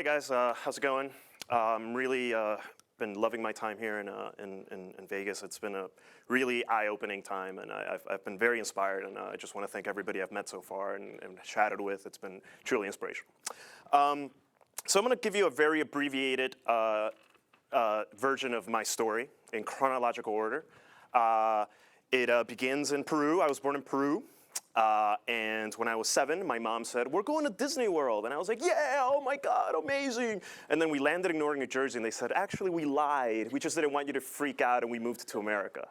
Hey guys, how's it going? Really been loving my time here in Vegas. It's been a really eye-opening time, and I've been very inspired, and I just want to thank everybody I've met so far and chatted with. It's been truly inspirational. So I'm going to give you a very abbreviated version of my story in chronological order. It begins in Peru. I was born in Peru. And when I was 7, my mom said, "We're going to Disney World." And I was like, "Yeah, oh my God, amazing." And then we landed in Newark, New Jersey, and they said, "Actually, we lied. We just didn't want you to freak out, and we moved to America."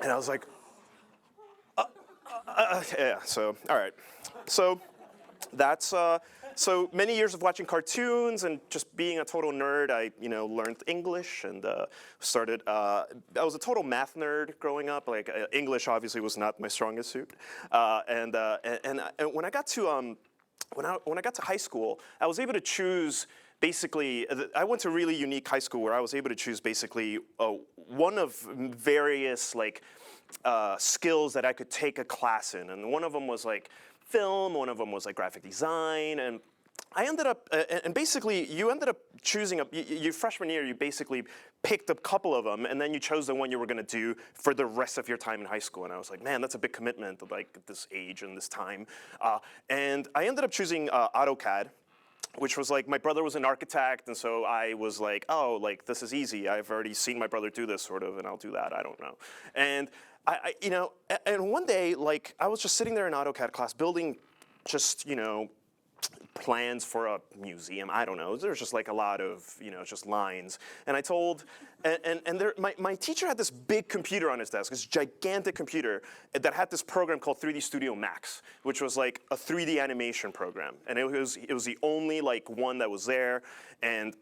And I was like, yeah, so, all right. So that's, so many years of watching cartoons and just being a total nerd, I learned English and started, I was a total math nerd growing up. Like English obviously was not my strongest suit. And when I got to, when I got to high school, I was able to choose basically, I went to a really unique high school where I was able to choose basically one of various skills that I could take a class in. And one of them was like film, one of them was like graphic design, and I ended up, and basically you ended up choosing, your freshman year, you basically picked a couple of them, and then you chose the one you were gonna do for the rest of your time in high school. And I was like, man, that's a big commitment, like at this age and this time. And I ended up choosing AutoCAD, which was like, my brother was an architect, and so I was like, oh, like this is easy. I've already seen my brother do this sort of, and I'll do that, I don't know. And and one day, like, I was just sitting there in AutoCAD class building just, plans for a museum, I don't know. There's just like a lot of, just lines. And I told, my teacher had this big computer on his desk, this gigantic computer that had this program called 3D Studio Max, which was like a 3D animation program. And it was the only like one that was there. And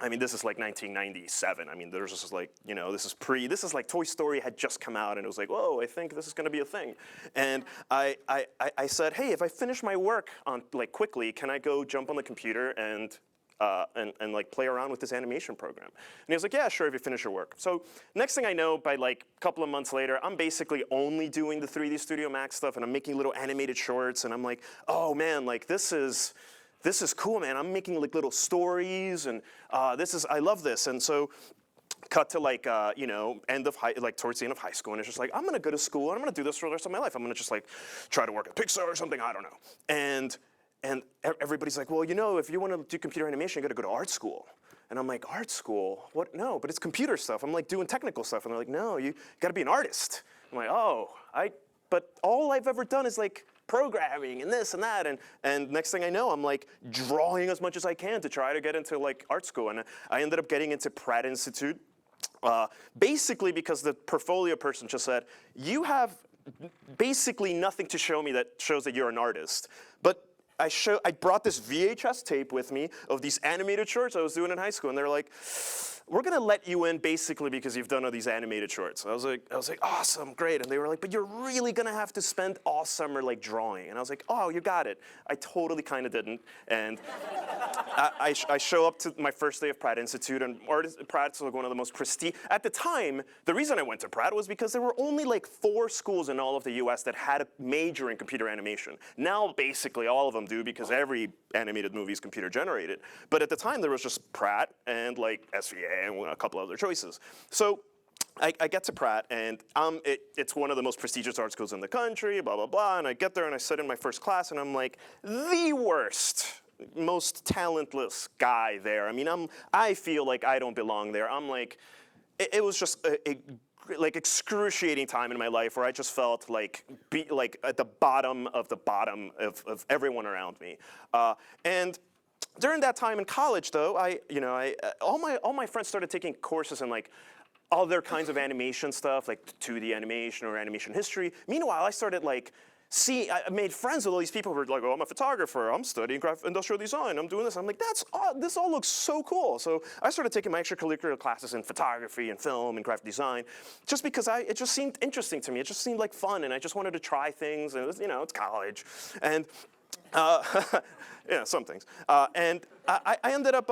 I mean, this is like 1997. I mean, there's just like, this is like Toy Story had just come out, and it was like, whoa, I think this is gonna be a thing. And I said, hey, if I finish my work on like quickly, can I go jump on the computer and like play around with this animation program? And he was like, yeah, sure, if you finish your work. So next thing I know, by like a couple of months later, I'm basically only doing the 3D Studio Max stuff, and I'm making little animated shorts, and I'm like, oh man, like this is cool, man. I'm making like little stories, and I love this. And so cut to like, towards the end of high school, and it's just like, I'm gonna go to school, and I'm gonna do this for the rest of my life. I'm gonna just like try to work at Pixar or something, I don't know. And everybody's like, well, if you wanna do computer animation, you gotta go to art school. And I'm like, art school? What? No, but it's computer stuff. I'm like doing technical stuff. And they're like, no, you gotta be an artist. I'm like, oh, but all I've ever done is like programming and this and that, and next thing I know, I'm like drawing as much as I can to try to get into like art school. And I ended up getting into Pratt Institute, basically because the portfolio person just said, you have basically nothing to show me that shows that you're an artist. But I brought this VHS tape with me of these animated shorts I was doing in high school, and they're like, we're gonna let you in basically because you've done all these animated shorts. I was like, awesome, great. And they were like, but you're really gonna have to spend all summer like drawing. And I was like, oh, you got it. I totally kind of didn't. And I show up to my first day of Pratt Institute, and Pratt's like one of the most prestigious. At the time, the reason I went to Pratt was because there were only like 4 schools in all of the US that had a major in computer animation. Now basically all of them do, because every animated movie is computer generated. But at the time there was just Pratt and like SVA and a couple other choices. So I get to Pratt, and it's one of the most prestigious art schools in the country, blah, blah, blah. And I get there and I sit in my first class, and I'm like the worst, most talentless guy there. I mean, I feel like I don't belong there. I'm like, it was just like excruciating time in my life where I just felt like at the bottom of of everyone around me. And during that time in college, though, all my friends started taking courses in like other kinds of animation stuff, like 2D animation or animation history. Meanwhile, I started like, I made friends with all these people who were like, oh, I'm a photographer, I'm studying industrial design, I'm doing this. I'm like, this all looks so cool. So I started taking my extracurricular classes in photography and film and graphic design, just because it just seemed interesting to me. It just seemed like fun, and I just wanted to try things, and it was, it's college. And yeah, some things. And I ended up,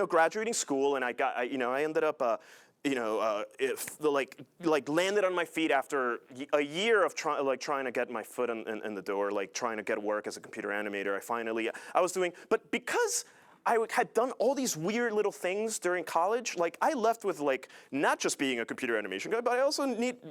graduating school, and I ended up, landed on my feet after a year of trying to get my foot in the door, like trying to get work as a computer animator. I was doing, but because I had done all these weird little things during college. Like I left with like not just being a computer animation guy, but I also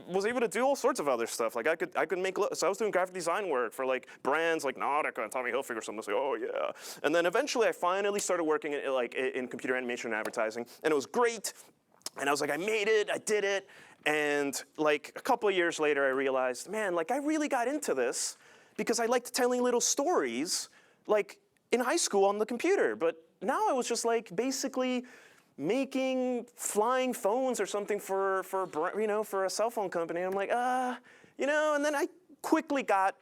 was able to do all sorts of other stuff. Like I could make, so I was doing graphic design work for like brands like Nautica and Tommy Hilfiger. Someone was like, oh yeah. And then eventually I finally started working in computer animation and advertising, and it was great. And I was like, I made it, I did it. And like a couple of years later, I realized, man, like I really got into this because I liked telling little stories, like in high school on the computer. But now I was just like basically making flying phones or something for a cell phone company. And I'm like, and then I quickly got,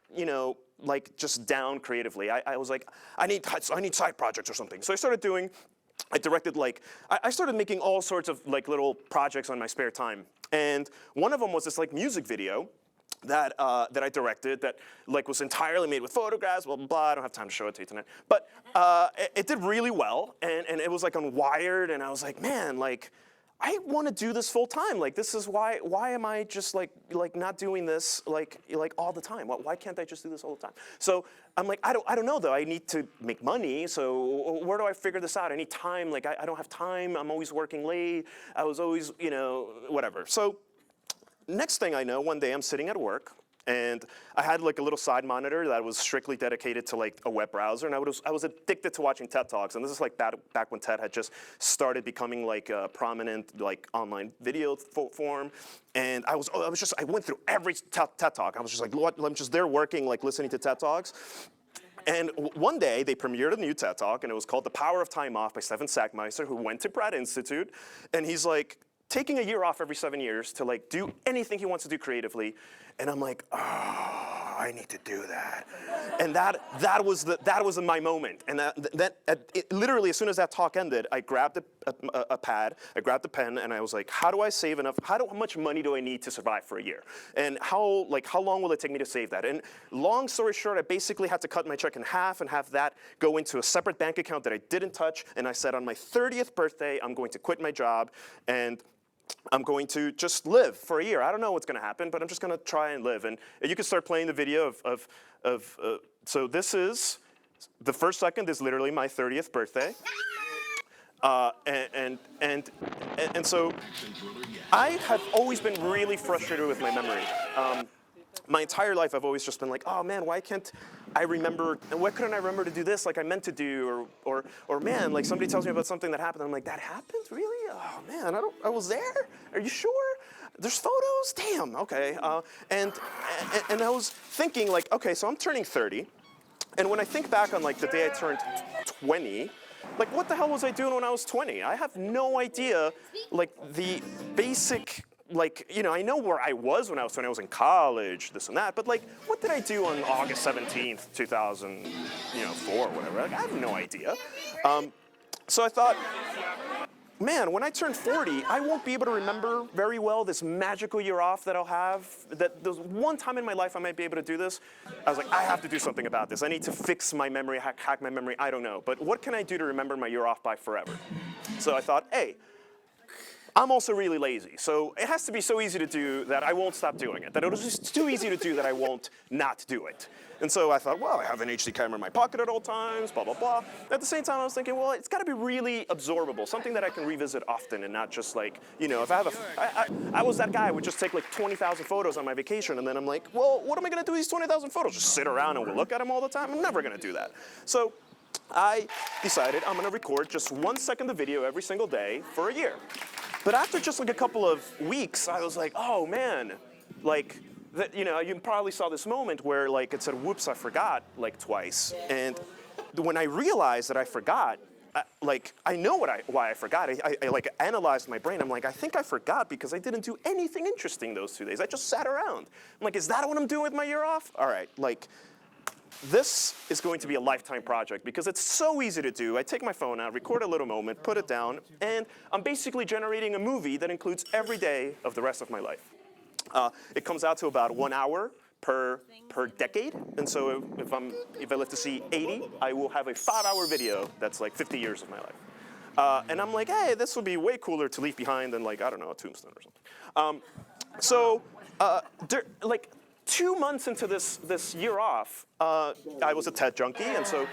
like just down creatively. I was like, I need side projects or something. So I started I started making all sorts of like little projects on my spare time. And one of them was this like music video that I directed that like was entirely made with photographs, blah, blah, blah. I don't have time to show it to you tonight. But it did really well, and it was like on Wired, and I was like, man, like, I want to do this full time. Like, this is why am I just like not doing this like all the time? Why can't I just do this all the time? So I'm like, I don't know though. I need to make money. So where do I figure this out? I need time. Like, I don't have time. I'm always working late. I was always, whatever. So next thing I know, one day I'm sitting at work, and I had like a little side monitor that was strictly dedicated to like a web browser, and I was addicted to watching TED Talks, and this is like back when TED had just started becoming like a prominent like online video form, and I went through every TED Talk. I was just like, I'm just there working, like listening to TED Talks. And one day, they premiered a new TED Talk, and it was called The Power of Time Off by Stefan Sackmeister, who went to Pratt Institute, and he's like, taking a year off every 7 years to like do anything he wants to do creatively, and I'm like, oh, I need to do that, and that was my moment, and literally as soon as that talk ended, I grabbed a pad, I grabbed a pen, and I was like, how do I save enough? How much money do I need to survive for a year, and how long will it take me to save that? And long story short, I basically had to cut my check in half and have that go into a separate bank account that I didn't touch, and I said on my 30th birthday, I'm going to quit my job, and I'm going to just live for a year. I don't know what's going to happen, but I'm just going to try and live. And you can start playing the video so this is, the first second is literally my 30th birthday. And so I have always been really frustrated with my memory. My entire life, I've always just been like, oh man, why can't I remember, and why couldn't I remember to do this like I meant to do, or man, like somebody tells me about something that happened, I'm like, that happened, really? Oh man, I was there? Are you sure? There's photos? Damn, okay. And I was thinking like, okay, so I'm turning 30, and when I think back on like the day I turned 20, like what the hell was I doing when I was 20? I have no idea, like the basic, like, I know where I was when I was 20. I was in college, this and that, but like, what did I do on August 17th, 2004, or whatever? Like, I have no idea. So I thought, man, when I turn 40, I won't be able to remember very well this magical year off that I'll have. That there's one time in my life I might be able to do this. I was like, I have to do something about this. I need to fix my memory, hack my memory, I don't know. But what can I do to remember my year off by forever? So I thought, hey, I'm also really lazy, so it has to be so easy to do that I won't stop doing it, that it'll just too easy to do that I won't not do it. And so I thought, well, I have an HD camera in my pocket at all times, blah, blah, blah. At the same time, I was thinking, well, it's got to be really absorbable, something that I can revisit often and not just like, if I have I was that guy who would just take like 20,000 photos on my vacation, and then I'm like, well, what am I going to do with these 20,000 photos? Just sit around and look at them all the time? I'm never going to do that. So I decided I'm going to record just 1 second of video every single day for a year. But after just like a couple of weeks, I was like, oh man, like, you probably saw this moment where like it said, whoops, I forgot like twice. And when I realized that I forgot, I know why I forgot. I like analyzed my brain. I'm like, I think I forgot because I didn't do anything interesting those 2 days. I just sat around. I'm like, is that what I'm doing with my year off? All right, like, this is going to be a lifetime project because it's so easy to do. I take my phone out, record a little moment, put it down, and I'm basically generating a movie that includes every day of the rest of my life. It comes out to about 1 hour per decade, and so if I live to see 80, I will have a 5-hour video that's like 50 years of my life. And I'm like, hey, this would be way cooler to leave behind than like, I don't know, a tombstone or something. Like 2 months into this year off, I was a TED junkie, and so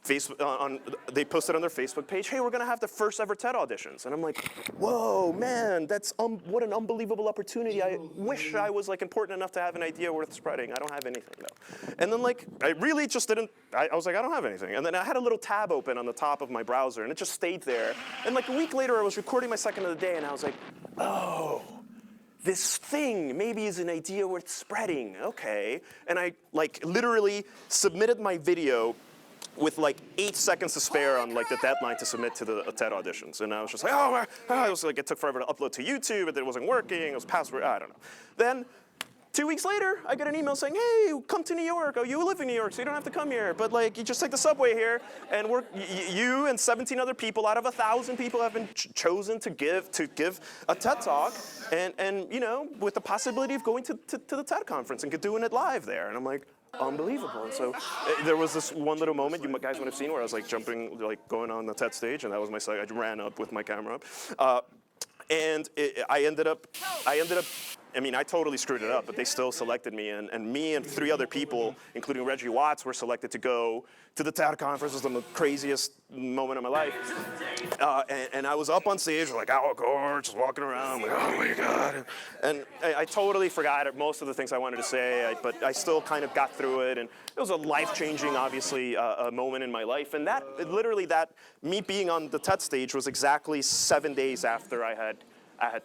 they posted on their Facebook page, hey, we're gonna have the first ever TED auditions. And I'm like, whoa, man, that's what an unbelievable opportunity. I wish I was like important enough to have an idea worth spreading. I don't have anything though. And then like, I really just didn't, I was like, I don't have anything. And then I had a little tab open on the top of my browser and it just stayed there. And like a week later, I was recording my second of the day and I was like, oh, this thing maybe is an idea worth spreading, okay. And I like literally submitted my video with like 8 seconds to spare on like the deadline to submit to the TED auditions. And I was just like, oh, it was like, it took forever to upload to YouTube, but it wasn't working, it was password, I don't know. Then 2 weeks later, I get an email saying, hey, come to New York. Oh, you live in New York, so you don't have to come here. But like, you just take the subway here, and you and 17 other people out of 1,000 people have been chosen to give a TED Talk, and you know, with the possibility of going to the TED conference and doing it live there. And I'm like, unbelievable. And so there was this one little moment you guys would have seen where I was like jumping, like going on the TED stage, and that was my side. I ran up with my camera up. And I ended up, I mean, I totally screwed it up, but they still selected me, and me and 3 other people, including Reggie Watts, were selected to go to the TED conference. It was the craziest moment of my life. And I was up on stage, like, oh, gorgeous, walking around, like, oh my God. And I totally forgot most of the things I wanted to say, but I still kind of got through it, and it was a life-changing, obviously, a moment in my life. And that, literally, me being on the TED stage was exactly 7 days after I had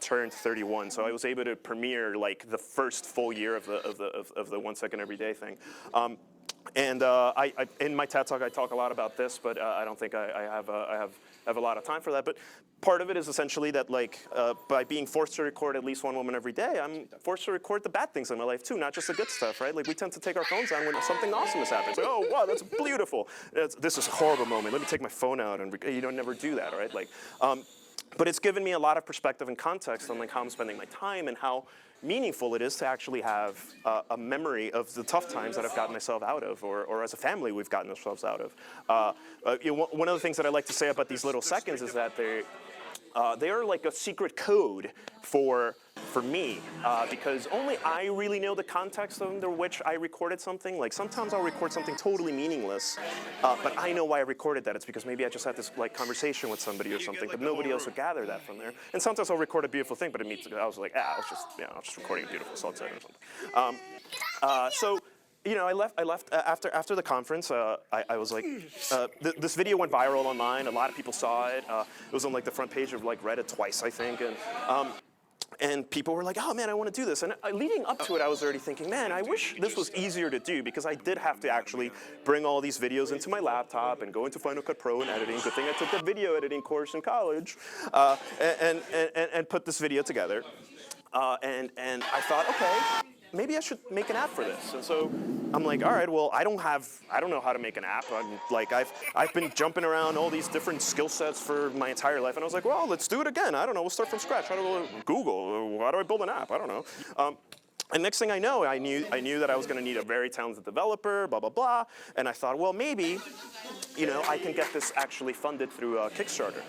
turned 31, so I was able to premiere like the first full year of the 1 second every day thing. And in my TED Talk I talk a lot about this, but I don't think I have a lot of time for that. But part of it is essentially that like by being forced to record at least one woman every day, I'm forced to record the bad things in my life too, not just the good stuff, right? Like we tend to take our phones on when something awesome has happened. It's like, oh wow, that's beautiful. This is a horrible moment. Let me take my phone out, and you don't never do that, right? Like. But it's given me a lot of perspective and context on like how I'm spending my time and how meaningful it is to actually have a memory of the tough times that I've gotten myself out of, or as a family we've gotten ourselves out of. You know, one of the things that I like to say about these little seconds is that they are like a secret code for me, because only I really know the context under which I recorded something. Like sometimes I'll record something totally meaningless, but I know why I recorded that. It's because maybe I just had this like conversation with somebody or something, but nobody else would gather that from there. And sometimes I'll record a beautiful thing, but I was like, I was just recording a beautiful sunset or something. So. You know, I left after the conference. I was like, this video went viral online. A lot of people saw it. It was on like the front page of like Reddit twice, I think. And people were like, oh man, I want to do this. And leading up to it, I was already thinking, man, I wish this was easier to do, because I did have to actually bring all these videos into my laptop and go into Final Cut Pro and editing. Good thing I took a video editing course in college, and put this video together. And I thought, okay, maybe I should make an app for this. And so I'm like, all right, well, I don't know how to make an app. I'm like, I've been jumping around all these different skill sets for my entire life. And I was like, well, let's do it again. I don't know, we'll start from scratch. How do I Google? How do I build an app? I don't know. And next thing I know, I knew that I was going to need a very talented developer, blah, blah, blah. And I thought, well, maybe, you know, I can get this actually funded through Kickstarter.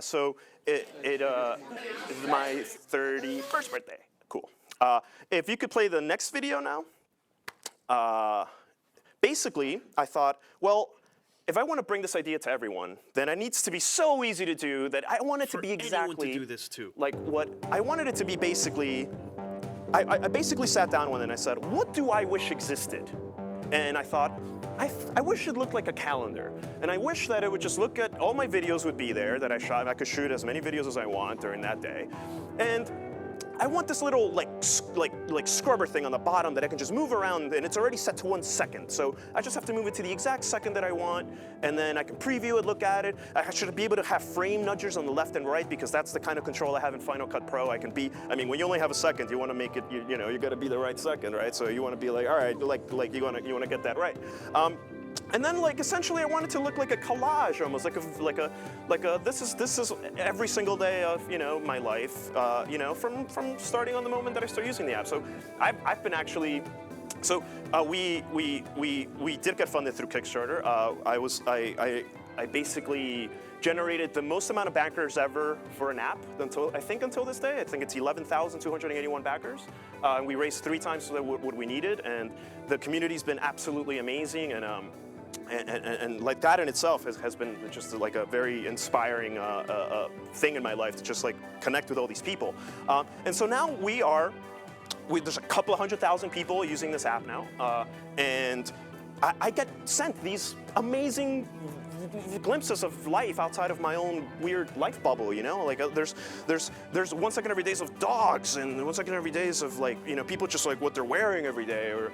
So it is my 31st birthday. Cool. If you could play the next video now. Basically, I thought, well, if I want to bring this idea to everyone, then it needs to be so easy to do that I want it to be exactly anyone to do this too. Like what I wanted it to be. Basically, I basically sat down one day and I said, what do I wish existed? And I thought, I wish it looked like a calendar. And I wish that it would just look at, all my videos would be there that I shot. I could shoot as many videos as I want during that day. And I want this little like scrubber thing on the bottom that I can just move around, and it's already set to 1 second. So I just have to move it to the exact second that I want, and then I can preview it, look at it. I should be able to have frame nudgers on the left and right, because that's the kind of control I have in Final Cut Pro. I mean, when you only have a second, you want to make it, you know, you got to be the right second, right? So you want to be like, all right, like you want to get that right. And then, like, essentially, I wanted to look like a collage, almost like a. This is every single day of, you know, my life, you know, from starting on the moment that I start using the app. So I've been actually. So we did get funded through Kickstarter. I basically generated the most amount of backers ever for an app until this day. I think it's 11,281 backers. And we raised 3 times what we needed, and the community's been absolutely amazing. and like that in itself has been just like a very inspiring thing in my life to just like connect with all these people. And so now there's a couple of 100,000 people using this app now, and I get sent these amazing glimpses of life outside of my own weird life bubble, you know? Like there's 1 second every days of dogs, and 1 second every days of like, you know, people just like what they're wearing every day, or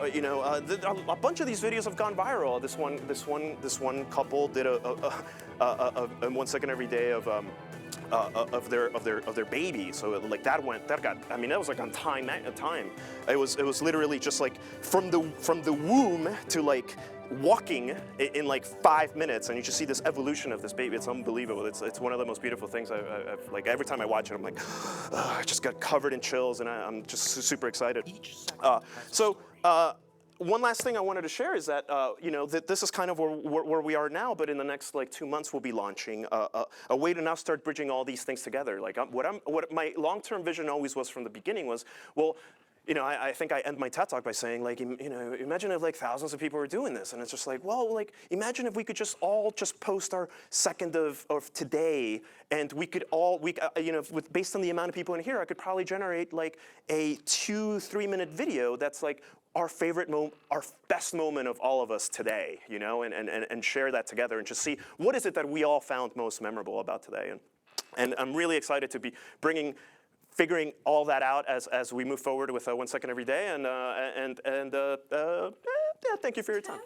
you know, a bunch of these videos have gone viral. This one couple did a 1 second every day of their baby. So like that got, I mean, that was like on time. It was literally just like from the womb to like walking in like 5 minutes, and you just see this evolution of this baby. It's unbelievable. It's one of the most beautiful things I've like, every time I watch it, I'm like, I just got covered in chills, and I'm just super excited. One last thing I wanted to share is that, you know, that this is kind of where we are now, but in the next like 2 months we'll be launching a way to now start bridging all these things together. Like what my long-term vision always was from the beginning was, well, you know, I think I end my TED Talk by saying, like, you know, imagine if like thousands of people were doing this, and it's just like, well, like, imagine if we could just all just post our second of today, and we could all, you know, based on the amount of people in here, I could probably generate like a 2-3 minute video that's like our favorite moment, our best moment of all of us today, you know, and share that together and just see what is it that we all found most memorable about today. And I'm really excited to be figuring all that out as we move forward with 1 second every day. And thank you for your time.